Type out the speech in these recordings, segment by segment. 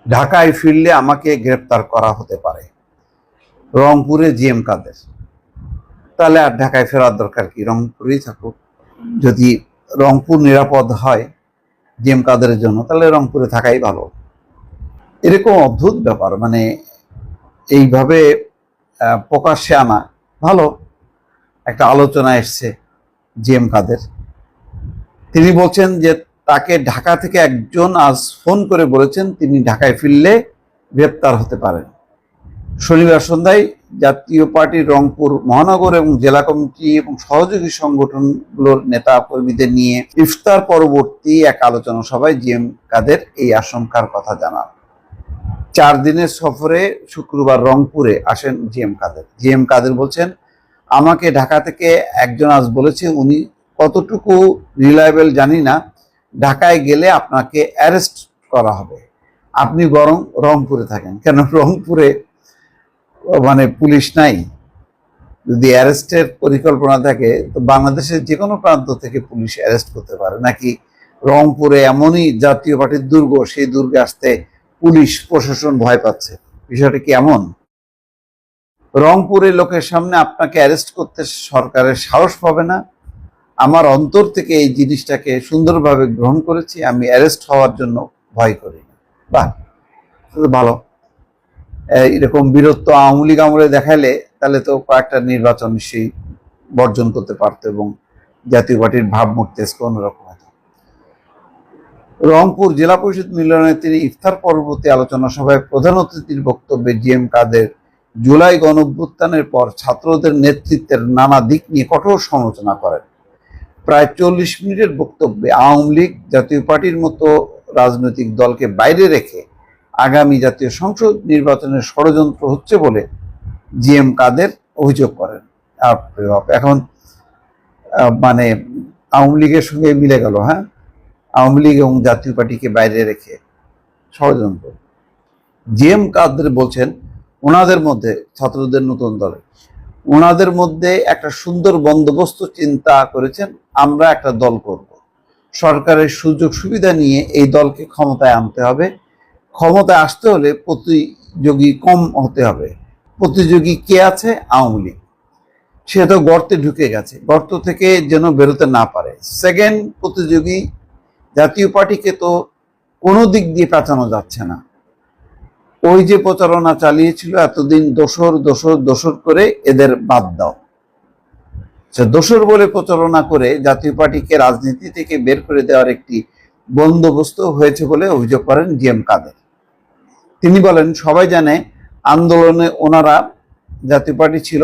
ঢাকায় ফিরলে আমাকে গ্রেপ্তার করা হতে পারে। রংপুরে জিএম কাদের। তাহলে আর ঢাকায় ফেরার দরকার কি, রংপুরেই থাকুক। যদি রংপুর নিরাপদ হয় জিএম কাদের জন্য, তাহলে রংপুরে থাকাই ভালো। এরকম অদ্ভুত ব্যাপার, মানে এইভাবে প্রকাশ্যে আনা ভালো। একটা আলোচনা এসছে জিএম কাদের, তিনি বলছেন যে তাকে ঢাকা থেকে একজন আজ ফোন করে বলেছেন তিনি ঢাকায় ফিরলে গ্রেপ্তার হতে পারেন। শনিবার সন্ধ্যায় জাতীয় পার্টির রংপুর মহানগর এবং জেলা কমিটি এবং সহযোগী সংগঠনগুলোর নেতা কর্মীদের নিয়ে ইফতার পরবর্তী এক আলোচনা সভায় জিএম কাদের এই আশঙ্কার কথা জানান। 4 দিনের সফরে শুক্রবার রংপুরে আসেন জিএম কাদের। জিএম কাদের বলছেন, আমাকে ঢাকা থেকে একজন আজ বলেছে, উনি কতটুকু রিলায়েবল জানি না, ঢাকায় গেলে আপনাকে অ্যারেস্ট করা হবে, আপনি বরং রংপুরে থাকেন। কেন, রংপুরে মানে পুলিশ নাই? যদি অ্যারেস্টের পরিকল্পনা থাকে তো বাংলাদেশের যে কোনো প্রান্ত থেকে পুলিশ অ্যারেস্ট করতে পারে, নাকি রংপুরে এমনই জাতীয় পার্টির দুর্গ, সেই দুর্গে আসতে পুলিশ প্রশাসন ভয় পাচ্ছে? বিষয়টা কি এমন? রংপুরের লোকের সামনে আপনাকে অ্যারেস্ট করতে সরকারের সাহস পাবে না। আমার অন্তর থেকে এই জিনিসটাকে সুন্দরভাবে গ্রহণ করেছি, আমি অ্যারেস্ট হওয়ার জন্য ভয় করি না। বাহ, ভালো। এরকম বীরত্ব আওয়ামী লীগ আমলে দেখাইলে তাহলে তো কয়েকটা নির্বাচন নিশ্চয়ই বর্জন করতে পারতো এবং জাতীয় পার্টির ভাবমূর্তি অন্যরকম হতো। রংপুর জেলা পরিষদ মিলনে তিনি ইফতার পরবর্তী আলোচনা সভায় প্রধান অতিথির বক্তব্যে জিএম কাদের জুলাই গণঅভ্যুত্থানের পর ছাত্রদের নেতৃত্বের নানা দিক নিয়ে কঠোর সমালোচনা করেন। প্রায় 40 মিনিটের বক্তব্যে আওয়ামী লীগ জাতীয় পার্টির মতো রাজনৈতিক দলকে বাইরে রেখে আগামী জাতীয় সংসদ নির্বাচনের ষড়যন্ত্র হচ্ছে বলে জিএম কাদের অভিযোগ করেন। এখন মানে আওয়ামী লীগের সঙ্গে মিলে গেল। হ্যাঁ, আওয়ামী লীগ এবং জাতীয় পার্টিকে বাইরে রেখে ষড়যন্ত্র। জিএম কাদের বলছেন, ওনাদের মধ্যে, ছাত্রদের নতুন দলে, ওনাদের মধ্যে একটা সুন্দর বন্দোবস্ত চিন্তা করেছেন, আমরা একটা দল করব, সরকারের সুযোগ সুবিধা নিয়ে এই দলকে ক্ষমতায় আনতে হবে। ক্ষমতায় আসতে হলে প্রতিযোগী কম হতে হবে। প্রতিযোগী কে আছে? আওয়ামী লীগ। সে তো গর্তে ঢুকে গেছে, গর্ত থেকে যেন বেরোতে না পারে। সেকেন্ড প্রতিযোগী জাতীয় পার্টিকে তো কোনো দিক দিয়ে পেঁচানো যাচ্ছে না। ওই যে প্রচারণা চালিয়েছিল এতদিন, দোসর দোসর দোসর করে এদের বাদ দাও, সে দোসর বলে প্রচারণা করে জাতীয় পার্টিকে রাজনীতি থেকে বের করে দেওয়ার একটি বন্দোবস্ত হয়েছে বলে অভিযোগ করেন জিএম কাদের। তিনি বলেন, সবাই জানে আন্দোলনে ওনারা জাতীয় পার্টি ছিল,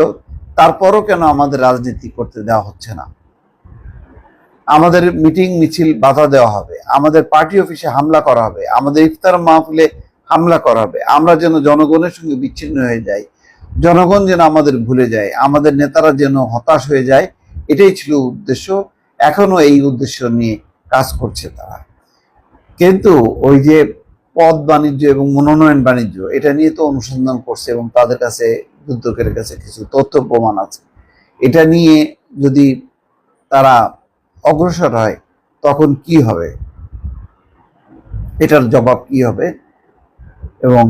তারপরও কেন আমাদের রাজনীতি করতে দেওয়া হচ্ছে না? আমাদের মিটিং মিছিল বাধা দেওয়া হবে, আমাদের পার্টি অফিসে হামলা করা হবে, আমাদের ইফতার মাহফিলে হামলা করা হবে, আমরা যেন জনগণের সঙ্গে বিচ্ছিন্ন হয়ে যাই, জনগণ যেন আমাদের ভুলে যায়, আমাদের নেতারা যেন হতাশ হয়ে যায়, এটাই ছিল উদ্দেশ্য। এখনো এই উদ্দেশ্য নিয়ে কাজ করছে তারা। কিন্তু ওই যে পদ বাণিজ্য এবং মনোনয়ন বাণিজ্য, এটা নিয়ে তো অনুসন্ধান করছে এবং তাদের কাছে, দুদকের কাছে কিছু তথ্য প্রমাণ আছে। এটা নিয়ে যদি তারা অগ্রসর হয় তখন কি হবে, এটার জবাব কি হবে? এবং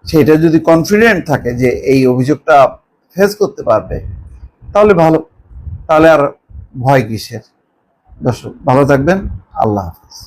সেটা যদি কনফিডেন্ট থাকে যে এই অভিযোগটা ফেস করতে পারবে, তাহলে ভালো, তাহলে আর ভয় কিসের? দর্শক ভালো থাকবেন, আল্লাহ হাফেজ।